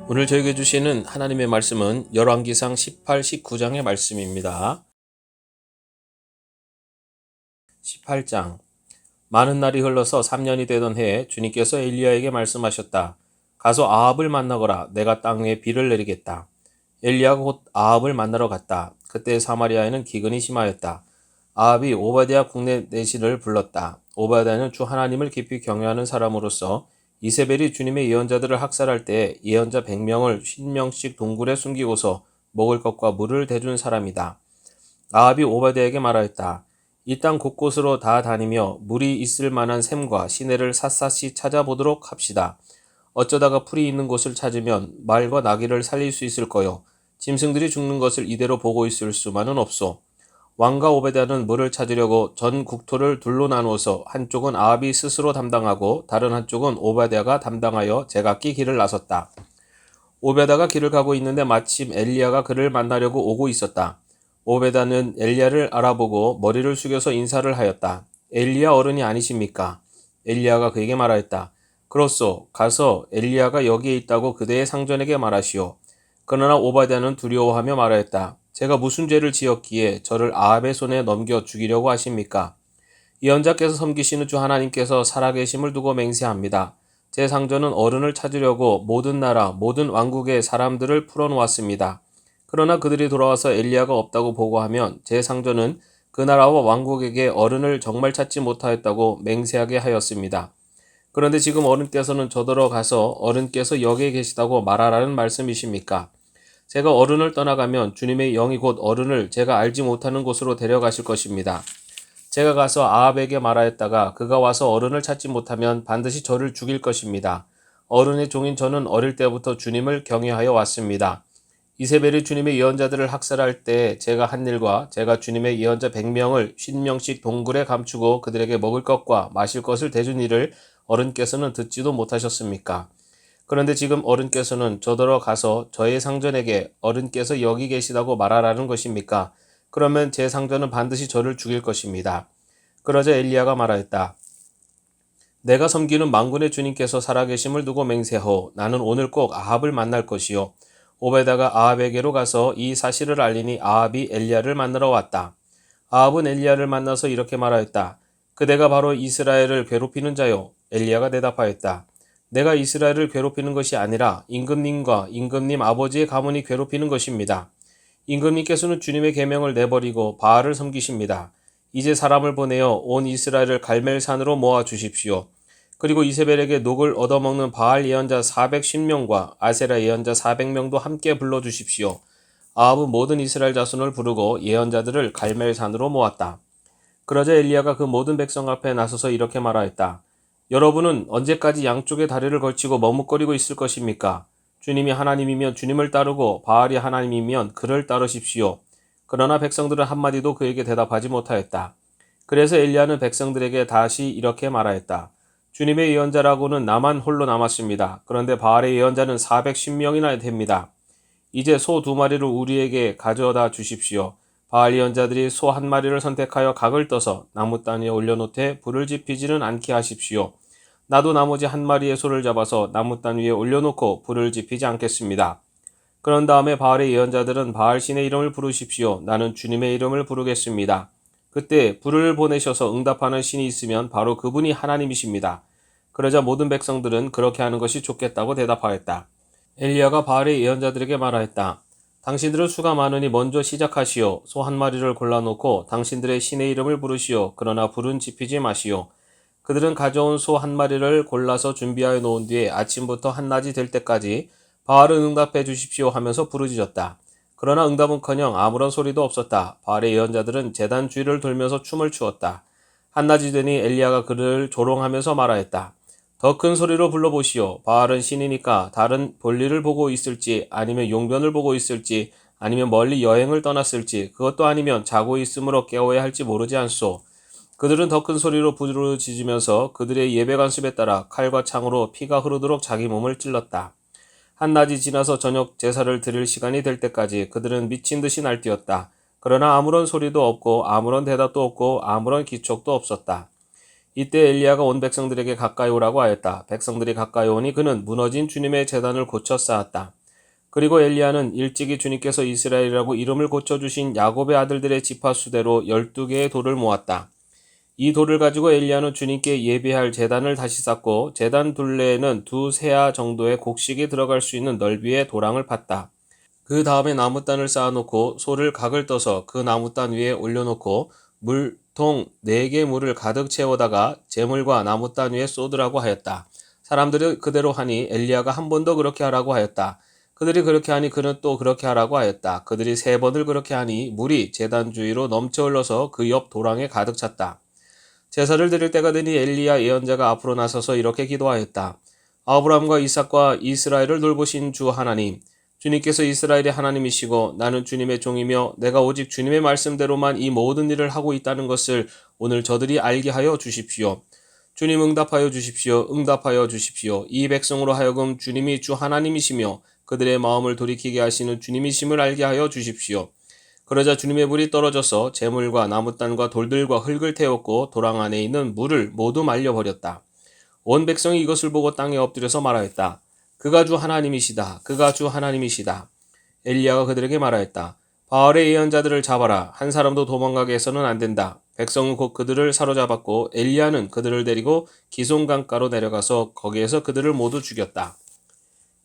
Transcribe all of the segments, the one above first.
오늘 저에게 주시는 하나님의 말씀은 열왕기상 18, 19장의 말씀입니다. 18장. 많은 날이 흘러서 3년이 되던 해에 주님께서 엘리야에게 말씀하셨다. 가서 아합을 만나거라. 내가 땅 위에 비를 내리겠다. 엘리야가 곧 아합을 만나러 갔다. 그때 사마리아에는 기근이 심하였다. 아합이 오바댜 국내 내시를 불렀다. 오바댜는 주 하나님을 깊이 경외하는 사람으로서 이세벨이 주님의 예언자들을 학살할 때 예언자 100명을 50명씩 동굴에 숨기고서 먹을 것과 물을 대준 사람이다. 아합이 오바댜에게 말하였다. 이 땅 곳곳으로 다 다니며 물이 있을 만한 샘과 시내를 샅샅이 찾아보도록 합시다. 어쩌다가 풀이 있는 곳을 찾으면 말과 나귀를 살릴 수 있을 거요. 짐승들이 죽는 것을 이대로 보고 있을 수만은 없소. 왕과 오베드야는 물을 찾으려고 전 국토를 둘로 나누어서 한쪽은 아합이 스스로 담당하고 다른 한쪽은 오베드야가 담당하여 제각기 길을 나섰다. 오베드야가 길을 가고 있는데 마침 엘리야가 그를 만나려고 오고 있었다. 오베드야는 엘리야를 알아보고 머리를 숙여서 인사를 하였다. 엘리야 어른이 아니십니까? 엘리야가 그에게 말하였다. 그렇소. 가서 엘리야가 여기에 있다고 그대의 상전에게 말하시오. 그러나 오바댜는 두려워하며 말하였다. 제가 무슨 죄를 지었기에 저를 아합의 손에 넘겨 죽이려고 하십니까? 예언자께서 섬기시는 주 하나님께서 살아계심을 두고 맹세합니다. 제 상전은 어른을 찾으려고 모든 나라, 모든 왕국의 사람들을 풀어놓았습니다. 그러나 그들이 돌아와서 엘리야가 없다고 보고하면 제 상전은 그 나라와 왕국에게 어른을 정말 찾지 못하였다고 맹세하게 하였습니다. 그런데 지금 어른께서는 저더러 가서 어른께서 여기에 계시다고 말하라는 말씀이십니까? 제가 어른을 떠나가면 주님의 영이 곧 어른을 제가 알지 못하는 곳으로 데려가실 것입니다. 제가 가서 아합에게 말하였다가 그가 와서 어른을 찾지 못하면 반드시 저를 죽일 것입니다. 어른의 종인 저는 어릴 때부터 주님을 경외하여 왔습니다. 이세벨이 주님의 예언자들을 학살할 때 제가 한 일과 제가 주님의 예언자 100명을 50명씩 동굴에 감추고 그들에게 먹을 것과 마실 것을 대준 일을 어른께서는 듣지도 못하셨습니까? 그런데 지금 어른께서는 저더러 가서 저의 상전에게 어른께서 여기 계시다고 말하라는 것입니까? 그러면 제 상전은 반드시 저를 죽일 것입니다. 그러자 엘리야가 말하였다. 내가 섬기는 만군의 주님께서 살아계심을 두고 맹세하오. 나는 오늘 꼭 아합을 만날 것이요. 오베다가 아합에게로 가서 이 사실을 알리니 아합이 엘리야를 만나러 왔다. 아합은 엘리야를 만나서 이렇게 말하였다. 그대가 바로 이스라엘을 괴롭히는 자요. 엘리야가 대답하였다. 내가 이스라엘을 괴롭히는 것이 아니라 임금님과 임금님 아버지의 가문이 괴롭히는 것입니다. 임금님께서는 주님의 계명을 내버리고 바알을 섬기십니다. 이제 사람을 보내어 온 이스라엘을 갈멜산으로 모아 주십시오. 그리고 이세벨에게 녹을 얻어먹는 바알 예언자 410명과 아세라 예언자 400명도 함께 불러주십시오. 아합은 모든 이스라엘 자손을 부르고 예언자들을 갈멜산으로 모았다. 그러자 엘리야가 그 모든 백성 앞에 나서서 이렇게 말하였다. 여러분은 언제까지 양쪽의 다리를 걸치고 머뭇거리고 있을 것입니까? 주님이 하나님이면 주님을 따르고 바알이 하나님이면 그를 따르십시오. 그러나 백성들은 한마디도 그에게 대답하지 못하였다. 그래서 엘리야는 백성들에게 다시 이렇게 말하였다. 주님의 예언자라고는 나만 홀로 남았습니다. 그런데 바알의 예언자는 410명이나 됩니다. 이제 소 2마리를 우리에게 가져다 주십시오. 바알 예언자들이 소 1마리를 선택하여 각을 떠서 나무단 위에 올려놓되 불을 지피지는 않게 하십시오. 나도 나머지 1마리의 소를 잡아서 나무단 위에 올려놓고 불을 지피지 않겠습니다. 그런 다음에 바알의 예언자들은 바알 신의 이름을 부르십시오. 나는 주님의 이름을 부르겠습니다. 그때 불을 보내셔서 응답하는 신이 있으면 바로 그분이 하나님이십니다. 그러자 모든 백성들은 그렇게 하는 것이 좋겠다고 대답하였다. 엘리야가 바알의 예언자들에게 말하였다. 당신들은 수가 많으니 먼저 시작하시오. 소 1마리를 골라놓고 당신들의 신의 이름을 부르시오. 그러나 불은 지피지 마시오. 그들은 가져온 소 1마리를 골라서 준비하여 놓은 뒤에 아침부터 한낮이 될 때까지 바알은 응답해 주십시오 하면서 부르짖었다. 그러나 응답은커녕 아무런 소리도 없었다. 바알의 예언자들은 제단 주위를 돌면서 춤을 추었다. 한낮이 되니 엘리야가 그를 조롱하면서 말하였다. 더 큰 소리로 불러보시오. 바알은 신이니까 다른 볼일을 보고 있을지 아니면 용변을 보고 있을지 아니면 멀리 여행을 떠났을지 그것도 아니면 자고 있으므로 깨워야 할지 모르지 않소. 그들은 더 큰 소리로 부르짖으면서 그들의 예배 관습에 따라 칼과 창으로 피가 흐르도록 자기 몸을 찔렀다. 한낮이 지나서 저녁 제사를 드릴 시간이 될 때까지 그들은 미친 듯이 날뛰었다. 그러나 아무런 소리도 없고 아무런 대답도 없고 아무런 기척도 없었다. 이때 엘리야가 온 백성들에게 가까이 오라고 하였다. 백성들이 가까이 오니 그는 무너진 주님의 제단을 고쳐 쌓았다. 그리고 엘리야는 일찍이 주님께서 이스라엘이라고 이름을 고쳐주신 야곱의 아들들의 지파수대로 12개의 돌을 모았다. 이 돌을 가지고 엘리야는 주님께 예배할 제단을 다시 쌓고 제단 둘레에는 2세아 정도의 곡식이 들어갈 수 있는 넓이의 도랑을 팠다. 그 다음에 나무단을 쌓아놓고 소를 각을 떠서 그 나무단 위에 올려놓고 물통 4개 물을 가득 채워다가 재물과 나무단 위에 쏟으라고 하였다. 사람들이 그대로 하니 엘리야가 한 번 더 그렇게 하라고 하였다. 그들이 그렇게 하니 그는 또 그렇게 하라고 하였다. 그들이 3번을 그렇게 하니 물이 제단 주위로 넘쳐 흘러서 그 옆 도랑에 가득 찼다. 제사를 드릴 때가 되니 엘리야 예언자가 앞으로 나서서 이렇게 기도하였다. 아브라함과 이삭과 이스라엘을 돌보신 주 하나님, 주님께서 이스라엘의 하나님이시고 나는 주님의 종이며 내가 오직 주님의 말씀대로만 이 모든 일을 하고 있다는 것을 오늘 저들이 알게 하여 주십시오. 주님 응답하여 주십시오. 응답하여 주십시오. 이 백성으로 하여금 주님이 주 하나님이시며 그들의 마음을 돌이키게 하시는 주님이심을 알게 하여 주십시오. 그러자 주님의 불이 떨어져서 재물과 나무단과 돌들과 흙을 태웠고 도랑 안에 있는 물을 모두 말려버렸다. 온 백성이 이것을 보고 땅에 엎드려서 말하였다. 그가 주 하나님이시다. 그가 주 하나님이시다. 엘리야가 그들에게 말하였다. 바알의 예언자들을 잡아라. 한 사람도 도망가게 해서는 안 된다. 백성은 곧 그들을 사로잡았고 엘리야는 그들을 데리고 기손 강가로 내려가서 거기에서 그들을 모두 죽였다.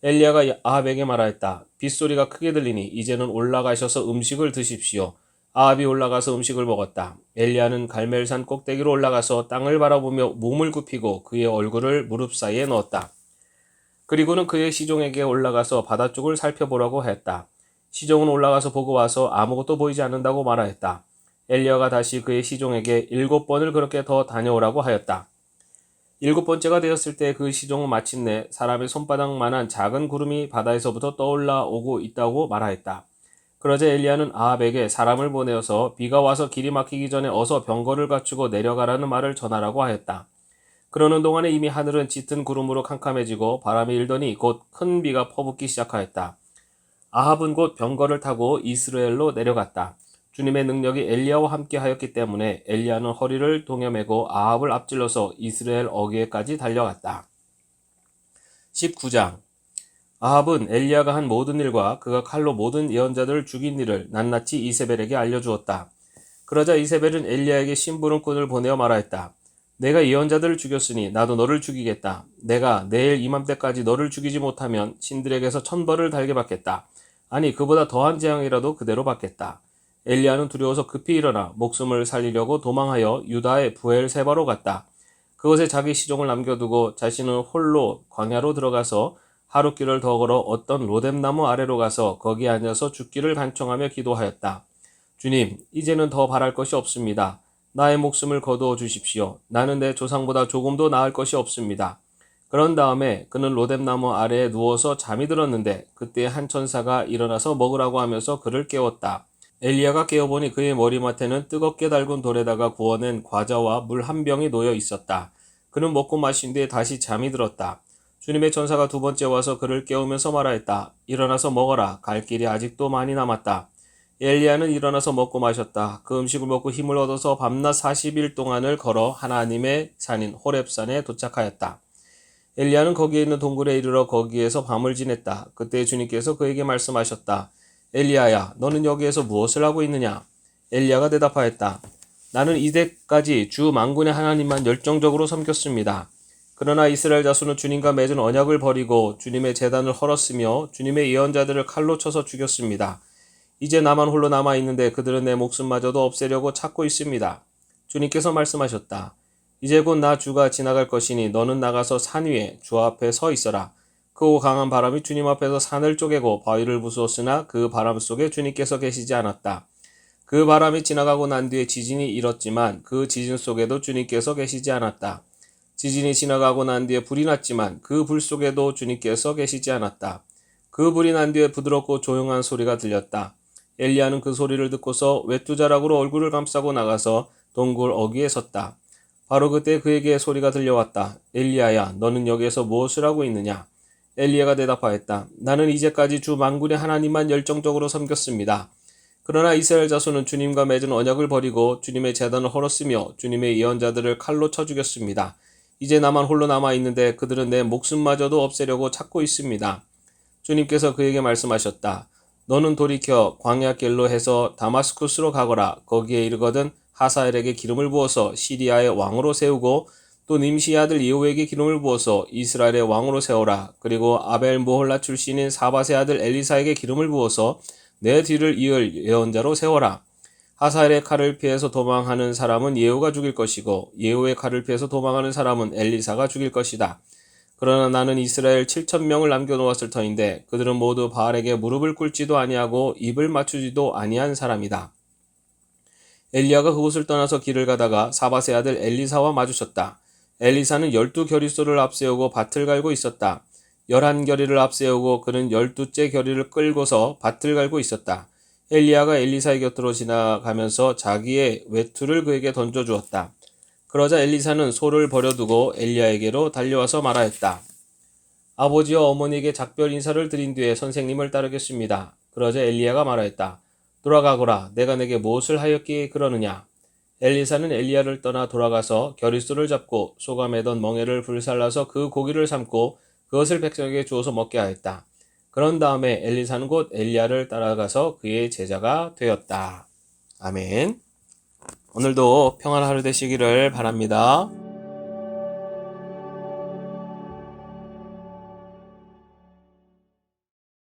엘리야가 아합에게 말하였다. 빗소리가 크게 들리니 이제는 올라가셔서 음식을 드십시오. 아합이 올라가서 음식을 먹었다. 엘리야는 갈멜산 꼭대기로 올라가서 땅을 바라보며 몸을 굽히고 그의 얼굴을 무릎 사이에 넣었다. 그리고는 그의 시종에게 올라가서 바다 쪽을 살펴보라고 했다. 시종은 올라가서 보고 와서 아무것도 보이지 않는다고 말하였다. 엘리야가 다시 그의 시종에게 7번을 그렇게 더 다녀오라고 하였다. 7번째가 되었을 때 그 시종은 마침내 사람의 손바닥만한 작은 구름이 바다에서부터 떠올라 오고 있다고 말하였다. 그러자 엘리야는 아합에게 사람을 보내어서 비가 와서 길이 막히기 전에 어서 병거를 갖추고 내려가라는 말을 전하라고 하였다. 그러는 동안에 이미 하늘은 짙은 구름으로 캄캄해지고 바람이 일더니 곧 큰 비가 퍼붓기 시작하였다. 아합은 곧 병거를 타고 이스라엘로 내려갔다. 주님의 능력이 엘리야와 함께 하였기 때문에 엘리야는 허리를 동여매고 아합을 앞질러서 이스라엘 어귀에까지 달려갔다. 19장. 아합은 엘리야가 한 모든 일과 그가 칼로 모든 예언자들을 죽인 일을 낱낱이 이세벨에게 알려주었다. 그러자 이세벨은 엘리야에게 심부름꾼을 보내어 말하였다. 내가 예언자들을 죽였으니 나도 너를 죽이겠다. 내가 내일 이맘때까지 너를 죽이지 못하면 신들에게서 1000벌을 달게 받겠다. 아니 그보다 더한 재앙이라도 그대로 받겠다. 엘리야는 두려워서 급히 일어나 목숨을 살리려고 도망하여 유다의 부엘세바로 갔다. 그곳에 자기 시종을 남겨두고 자신은 홀로 광야로 들어가서 하룻길을 더 걸어 어떤 로뎀나무 아래로 가서 거기 앉아서 죽기를 간청하며 기도하였다. 주님, 이제는 더 바랄 것이 없습니다. 나의 목숨을 거두어 주십시오. 나는 내 조상보다 조금도 나을 것이 없습니다. 그런 다음에 그는 로뎀나무 아래에 누워서 잠이 들었는데 그때 한 천사가 일어나서 먹으라고 하면서 그를 깨웠다. 엘리야가 깨어보니 그의 머리맡에는 뜨겁게 달군 돌에다가 구워낸 과자와 물 한 병이 놓여 있었다. 그는 먹고 마신 뒤에 다시 잠이 들었다. 주님의 천사가 2번째 와서 그를 깨우면서 말하였다. 일어나서 먹어라. 갈 길이 아직도 많이 남았다. 엘리야는 일어나서 먹고 마셨다. 그 음식을 먹고 힘을 얻어서 밤낮 40일 동안을 걸어 하나님의 산인 호렙산에 도착하였다. 엘리야는 거기에 있는 동굴에 이르러 거기에서 밤을 지냈다. 그때 주님께서 그에게 말씀하셨다. 엘리야야, 너는 여기에서 무엇을 하고 있느냐? 엘리야가 대답하였다. 나는 이때까지 주 만군의 하나님만 열정적으로 섬겼습니다. 그러나 이스라엘 자손은 주님과 맺은 언약을 버리고 주님의 제단을 헐었으며 주님의 예언자들을 칼로 쳐서 죽였습니다. 이제 나만 홀로 남아있는데 그들은 내 목숨마저도 없애려고 찾고 있습니다. 주님께서 말씀하셨다. 이제 곧 나 주가 지나갈 것이니 너는 나가서 산 위에 주 앞에 서 있어라. 크고 강한 바람이 주님 앞에서 산을 쪼개고 바위를 부수었으나 그 바람 속에 주님께서 계시지 않았다. 그 바람이 지나가고 난 뒤에 지진이 일었지만 그 지진 속에도 주님께서 계시지 않았다. 지진이 지나가고 난 뒤에 불이 났지만 그 불 속에도 주님께서 계시지 않았다. 그 불이 난 뒤에 부드럽고 조용한 소리가 들렸다. 엘리야는 그 소리를 듣고서 외투자락으로 얼굴을 감싸고 나가서 동굴 어귀에 섰다. 바로 그때 그에게 소리가 들려왔다. 엘리야야, 너는 여기에서 무엇을 하고 있느냐? 엘리야가 대답하였다. 나는 이제까지 주 만군의 하나님만 열정적으로 섬겼습니다. 그러나 이스라엘 자손은 주님과 맺은 언약을 버리고 주님의 제단을 헐었으며 주님의 예언자들을 칼로 쳐 죽였습니다. 이제 나만 홀로 남아 있는데 그들은 내 목숨마저도 없애려고 찾고 있습니다. 주님께서 그에게 말씀하셨다. 너는 돌이켜 광야 길로 해서 다마스쿠스로 가거라. 거기에 이르거든 하사엘에게 기름을 부어서 시리아의 왕으로 세우고 또 님시의 아들 예후에게 기름을 부어서 이스라엘의 왕으로 세워라. 그리고 아벨 모홀라 출신인 사밧의 아들 엘리사에게 기름을 부어서 내 뒤를 이을 예언자로 세워라. 하사엘의 칼을 피해서 도망하는 사람은 예후가 죽일 것이고 예후의 칼을 피해서 도망하는 사람은 엘리사가 죽일 것이다. 그러나 나는 이스라엘 7,000명을 남겨놓았을 터인데 그들은 모두 바알에게 무릎을 꿇지도 아니하고 입을 맞추지도 아니한 사람이다. 엘리야가 그곳을 떠나서 길을 가다가 사밧의 아들 엘리사와 마주쳤다. 엘리사는 12겨리소를 앞세우고 밭을 갈고 있었다. 11겨리를 앞세우고 그는 12째 겨리를 끌고서 밭을 갈고 있었다. 엘리야가 엘리사의 곁으로 지나가면서 자기의 외투를 그에게 던져주었다. 그러자 엘리사는 소를 버려두고 엘리야에게로 달려와서 말하였다. 아버지와 어머니에게 작별 인사를 드린 뒤에 선생님을 따르겠습니다. 그러자 엘리야가 말하였다. 돌아가거라. 내가 내게 무엇을 하였기에 그러느냐. 엘리사는 엘리야를 떠나 돌아가서 겨릿소를 잡고 소가 매던 멍에를 불살라서 그 고기를 삶고 그것을 백성에게 주어서 먹게 하였다. 그런 다음에 엘리사는 곧 엘리야를 따라가서 그의 제자가 되었다. 아멘. 오늘도 평안한 하루 되시기를 바랍니다.